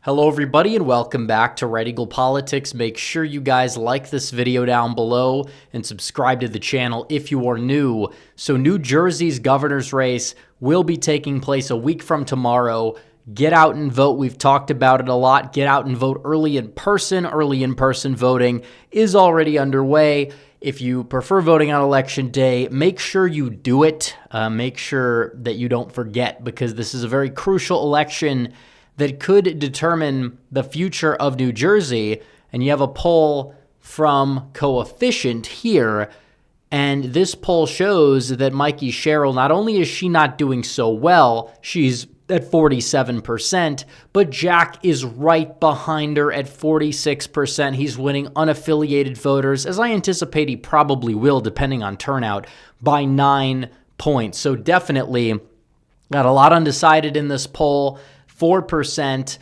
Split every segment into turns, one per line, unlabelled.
Hello everybody and welcome back to Red Eagle Politics. Make sure you guys like this video down below and subscribe to the channel if you are new. So New Jersey's governor's race will be taking place a week from tomorrow. Get out and vote. We've talked about it a lot. Get out and vote early in person. Early in person voting is already underway. If you prefer voting on election day, make sure you do it. Make sure that you don't forget, because this is a very crucial election that could determine the future of New Jersey. And you have a poll from Coefficient here, and this poll shows that Mikey Sherrill, not only is she not doing so well, she's at 47%, but Jack is right behind her at 46%. He's winning unaffiliated voters, as I anticipate he probably will, depending on turnout, by 9 points. So definitely got a lot undecided in this poll. 4%.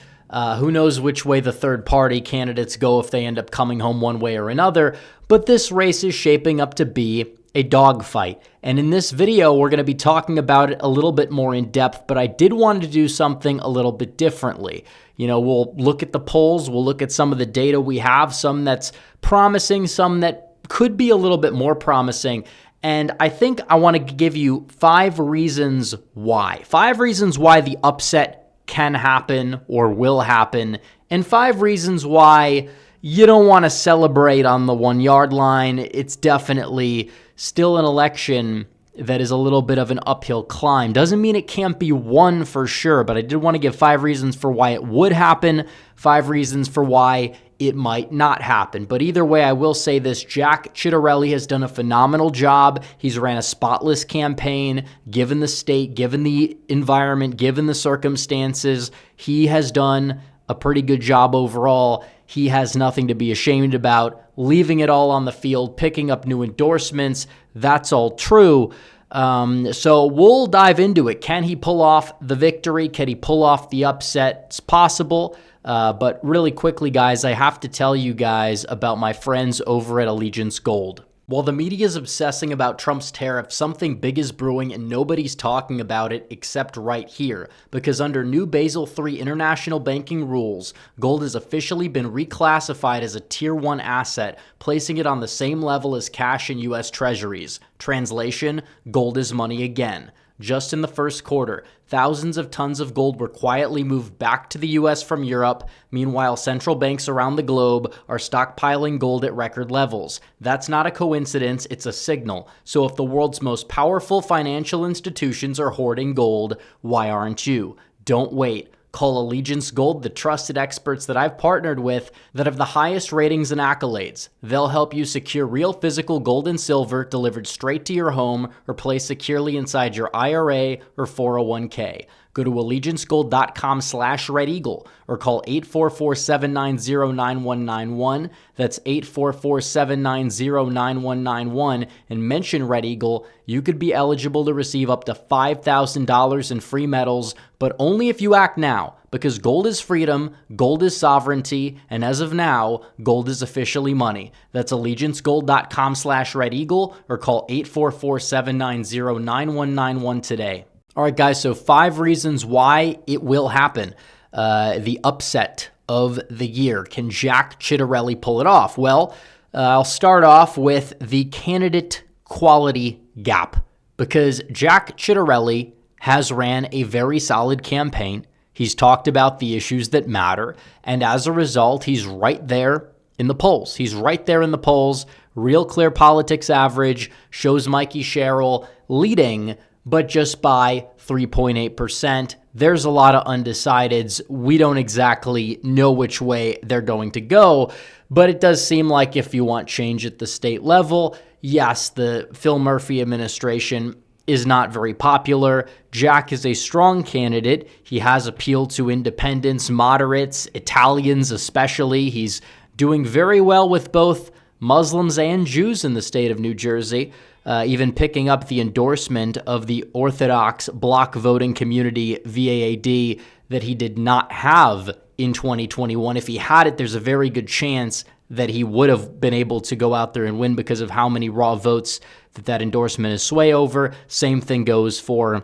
Who knows which way the third-party candidates go if they end up coming home one way or another. But this race is shaping up to be a dogfight. And in this video, we're going to be talking about it a little bit more in depth, but I did want to do something a little bit differently. You know, we'll look at the polls, we'll look at some of the data we have, some that's promising, some that could be a little bit more promising. And I think I want to give you 5 reasons why. 5 reasons why the upset can happen or will happen, and 5 reasons why you don't want to celebrate on the 1-yard line. It's definitely still an election that is a little bit of an uphill climb. Doesn't mean it can't be won for sure, but I did want to give 5 reasons for why it would happen, 5 reasons for why it might not happen. But either way, I will say this: Jack Ciattarelli has done a phenomenal job. He's ran a spotless campaign, given the state, given the environment, given the circumstances. He has done a pretty good job overall. He has nothing to be ashamed about, leaving it all on the field, picking up new endorsements. That's all true. So we'll dive into it. Can he pull off the victory? Can he pull off the upset? It's possible. But really quickly, guys, I have to tell you guys about my friends over at Allegiance Gold. While the media is obsessing about Trump's tariff, something big is brewing and nobody's talking about it except right here. Because under new Basel III international banking rules, gold has officially been reclassified as a Tier 1 asset, placing it on the same level as cash in U.S. Treasuries. Translation: gold is money again. Just in the first quarter, thousands of tons of gold were quietly moved back to the U.S. from Europe. Meanwhile, central banks around the globe are stockpiling gold at record levels. That's not a coincidence, it's a signal. So if the world's most powerful financial institutions are hoarding gold, why aren't you? Don't wait. Call Allegiance Gold, the trusted experts that I've partnered with that have the highest ratings and accolades. They'll help you secure real physical gold and silver delivered straight to your home or placed securely inside your IRA or 401k. Go to allegiancegold.com/RedEagle or call 844-790-9191. That's 844-790-9191 and mention Red Eagle. You could be eligible to receive up to $5,000 in free metals, but only if you act now, because gold is freedom, gold is sovereignty, and as of now, gold is officially money. That's allegiancegold.com/RedEagle or call 844-790-9191 today. All right, guys, so 5 reasons why it will happen. The upset of the year. Can Jack Ciattarelli pull it off? Well, I'll start off with the candidate quality gap, because Jack Ciattarelli has ran a very solid campaign. He's talked about the issues that matter, and as a result, he's right there in the polls. He's right there in the polls. Real Clear Politics average shows Mikey Sherrill leading, but just by 3.8%. There's a lot of undecideds. We don't exactly know which way they're going to go, but it does seem like if you want change at the state level, yes, the Phil Murphy administration is not very popular. Jack is a strong candidate. He has appealed to independents, moderates, Italians especially. He's doing very well with both Muslims and Jews in the state of New Jersey. Even picking up the endorsement of the Orthodox block voting community, VAAD, that he did not have in 2021. If he had it, there's a very good chance that he would have been able to go out there and win because of how many raw votes that endorsement is sway over. Same thing goes for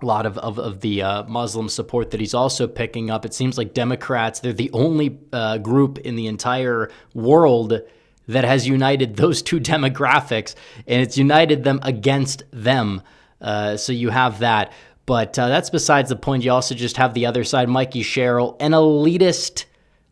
a lot of the Muslim support that he's also picking up. It seems like Democrats, they're the only group in the entire world that has united those two demographics, and it's united them against them. So you have that. But that's besides the point. You also just have the other side, Mikey Sherrill, an elitist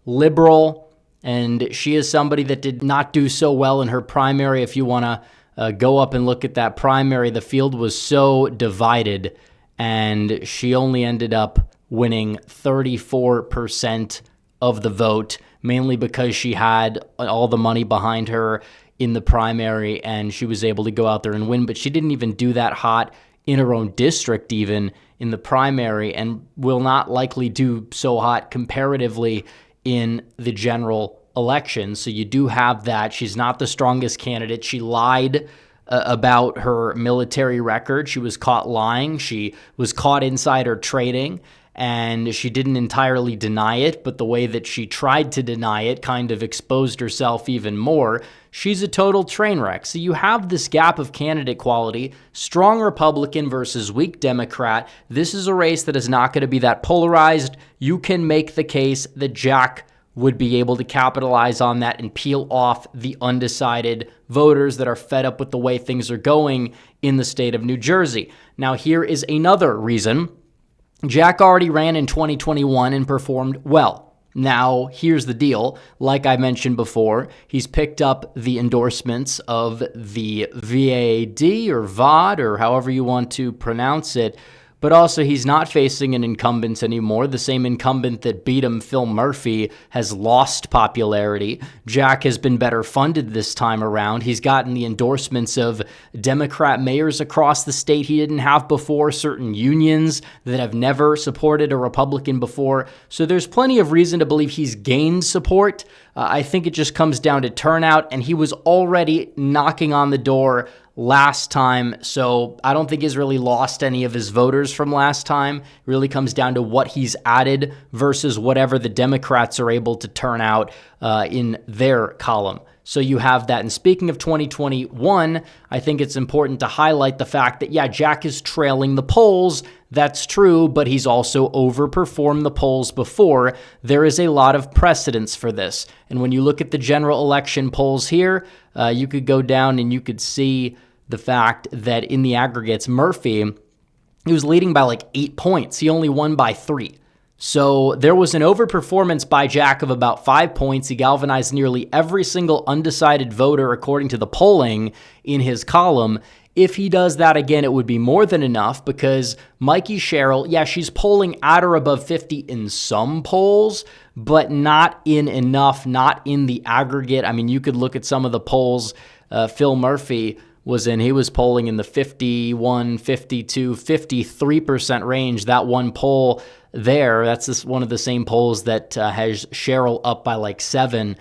liberal, and she is somebody that did not do so well in her primary. If you want to go up and look at that primary, the field was so divided, and she only ended up winning 34% of the vote, mainly because she had all the money behind her in the primary, and she was able to go out there and win. But she didn't even do that hot in her own district, even in the primary, and will not likely do so hot comparatively in the general election. So you do have that. She's not the strongest candidate. She lied about her military record. She was caught lying. She was caught insider trading, and she didn't entirely deny it, but the way that she tried to deny it kind of exposed herself even more. She's a total train wreck. So you have this gap of candidate quality, strong Republican versus weak Democrat. This is a race that is not going to be that polarized. You can make the case that Jack would be able to capitalize on that and peel off the undecided voters that are fed up with the way things are going in the state of New Jersey. Now, here is another reason. Jack already ran in 2021 and performed well. Now, here's the deal. Like I mentioned before, he's picked up the endorsements of the VAD or VOD or however you want to pronounce it, but also he's not facing an incumbent anymore. The same incumbent that beat him, Phil Murphy, has lost popularity. Jack has been better funded this time around. He's gotten the endorsements of Democrat mayors across the state he didn't have before, certain unions that have never supported a Republican before. So there's plenty of reason to believe he's gained support. I think it just comes down to turnout, and he was already knocking on the door last time, so I don't think he's really lost any of his voters from last time. It really comes down to what he's added versus whatever the Democrats are able to turn out in their column. So you have that. And speaking of 2021, I think it's important to highlight the fact that, yeah, Jack is trailing the polls. That's true, but he's also overperformed the polls before. There is a lot of precedence for this. And when you look at the general election polls here, you could go down and you could see the fact that in the aggregates, Murphy, he was leading by like 8 points. He only won by 3. So there was an overperformance by Jack of about 5 points. He galvanized nearly every single undecided voter according to the polling in his column. If he does that again, it would be more than enough because Mikey Sherrill, yeah, she's polling at or above 50 in some polls, but not in enough, not in the aggregate. I mean, you could look at some of the polls Phil Murphy was in. He was polling in the 51, 52, 53% range. That one poll there, that's just one of the same polls that has Sherrill up by like 7.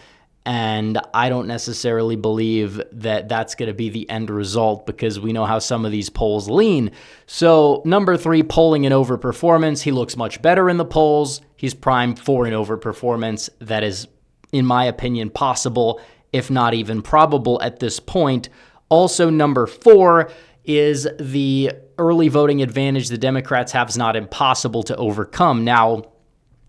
And I don't necessarily believe that that's going to be the end result because we know how some of these polls lean. So number 3, polling and overperformance. He looks much better in the polls. He's primed for an overperformance. That is, in my opinion, possible, if not even probable at this point. Also, number 4 is the early voting advantage the Democrats have is not impossible to overcome. Now,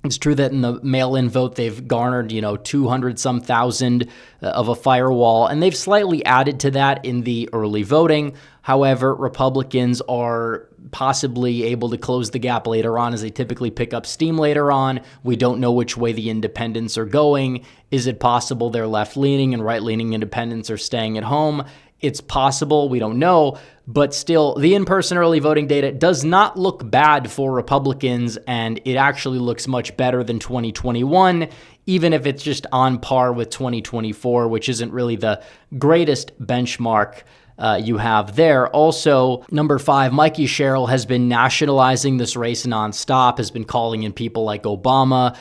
it's true that in the mail-in vote, they've garnered, 200-some thousand of a firewall, and they've slightly added to that in the early voting. However, Republicans are possibly able to close the gap later on as they typically pick up steam later on. We don't know which way the independents are going. Is it possible they're left-leaning and right-leaning independents are staying at home? It's possible. We don't know. But still, the in-person early voting data does not look bad for Republicans, and it actually looks much better than 2021, even if it's just on par with 2024, which isn't really the greatest benchmark you have there. Also, number 5, Mikey Sherrill has been nationalizing this race nonstop, has been calling in people like Obama,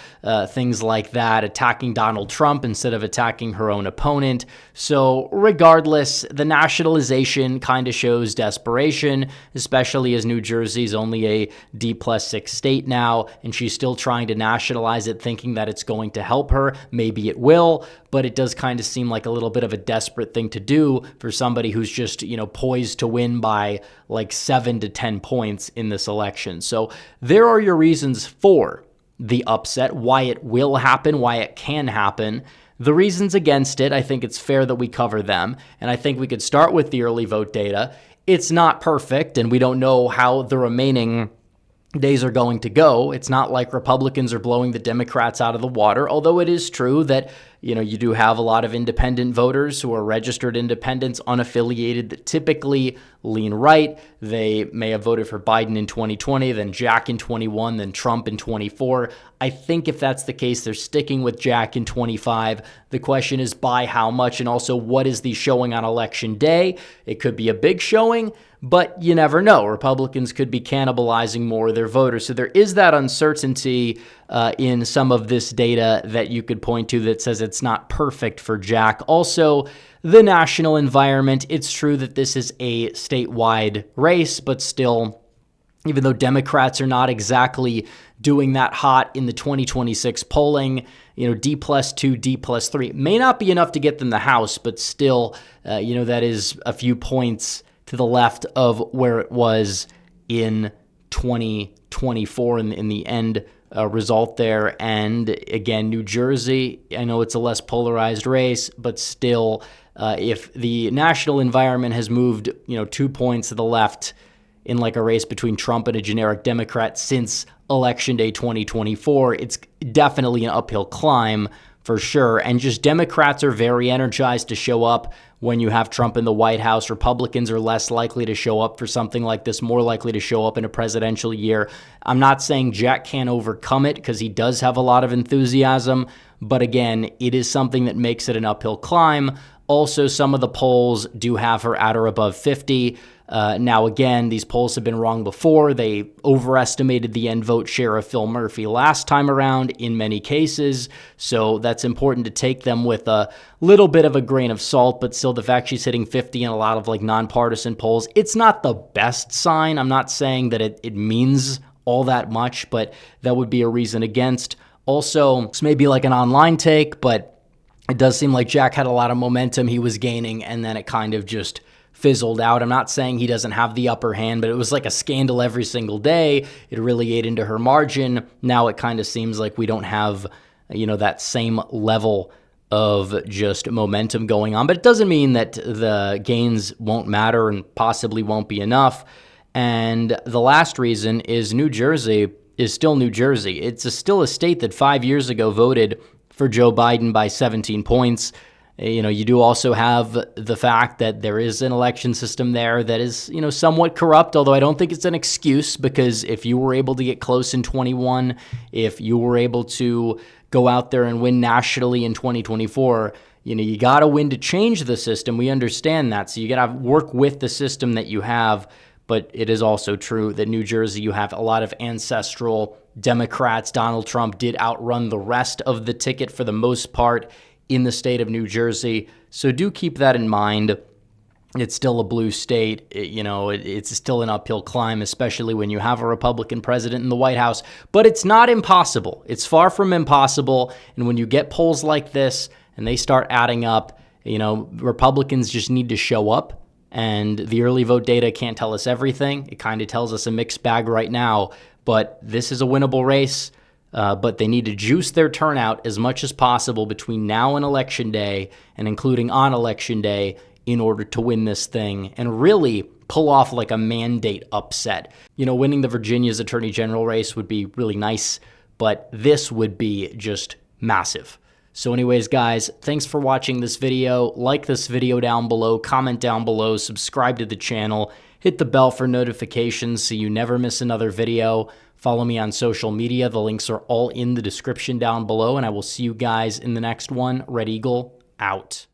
things like that, attacking Donald Trump instead of attacking her own opponent. So regardless, the nationalization kind of shows desperation, especially as New Jersey's only a D+6 state now, and she's still trying to nationalize it, thinking that it's going to help her. Maybe it will, but it does kind of seem like a little bit of a desperate thing to do for somebody who's just just, poised to win by like 7 to 10 points in this election. So there are your reasons for the upset, why it will happen, why it can happen. The reasons against it, I think it's fair that we cover them. And I think we could start with the early vote data. It's not perfect, and we don't know how the remaining days are going to go. It's not like Republicans are blowing the Democrats out of the water, although it is true that, you do have a lot of independent voters who are registered independents, unaffiliated, that typically lean right. They may have voted for Biden in 2020, then Jack in 21, then Trump in 24. I think if that's the case, they're sticking with Jack in 25. The question is by how much, and also what is the showing on election day? It could be a big showing, but you never know. Republicans could be cannibalizing more of their voters. So there is that uncertainty in some of this data that you could point to that says it's not perfect for Jack. Also, the national environment. It's true that this is a statewide race, but still, even though Democrats are not exactly doing that hot in the 2026 polling, D+2, D+3 may not be enough to get them the House, but still, that is a few points to the left of where it was in 2024 in the end result there. And again, New Jersey, I know it's a less polarized race, but still, if the national environment has moved, 2 points to the left in like a race between Trump and a generic Democrat since Election Day 2024, it's definitely an uphill climb for sure. And just Democrats are very energized to show up when you have Trump in the White House. Republicans are less likely to show up for something like this, more likely to show up in a presidential year. I'm not saying Jack can't overcome it because he does have a lot of enthusiasm, but again, it is something that makes it an uphill climb. Also, some of the polls do have her at or above 50. Now, again, these polls have been wrong before. They overestimated the end vote share of Phil Murphy last time around in many cases. So that's important to take them with a little bit of a grain of salt, but still the fact she's hitting 50 in a lot of like nonpartisan polls, it's not the best sign. I'm not saying that it means all that much, but that would be a reason against. Also, this may be like an online take, but it does seem like Jack had a lot of momentum he was gaining, and then it kind of just fizzled out. I'm not saying he doesn't have the upper hand, but it was like a scandal every single day. It really ate into her margin. Now it kind of seems like we don't have, that same level of just momentum going on. But it doesn't mean that the gains won't matter and possibly won't be enough. And the last reason is New Jersey is still New Jersey. It's still a state that 5 years ago voted for Joe Biden by 17 points. You do also have the fact that there is an election system there that is, somewhat corrupt, although I don't think it's an excuse, because if you were able to get close in 21, if you were able to go out there and win nationally in 2024, you got to win to change the system. We understand that. So you got to work with the system that you have. But it is also true that New Jersey, you have a lot of ancestral Democrats. Donald Trump did outrun the rest of the ticket for the most part in the state of New Jersey. So do keep that in mind. It's still a blue state. It's still an uphill climb, especially when you have a Republican president in the White House. But it's not impossible. It's far from impossible. And when you get polls like this and they start adding up, Republicans just need to show up. And the early vote data can't tell us everything. It kind of tells us a mixed bag right now. But this is a winnable race. But they need to juice their turnout as much as possible between now and Election Day, and including on Election Day, in order to win this thing and really pull off like a mandate upset. Winning the Virginia's Attorney General race would be really nice, but this would be just massive. So anyways, guys, thanks for watching this video. Like this video down below, comment down below, subscribe to the channel, hit the bell for notifications so you never miss another video. Follow me on social media. The links are all in the description down below, and I will see you guys in the next one. Red Eagle, out.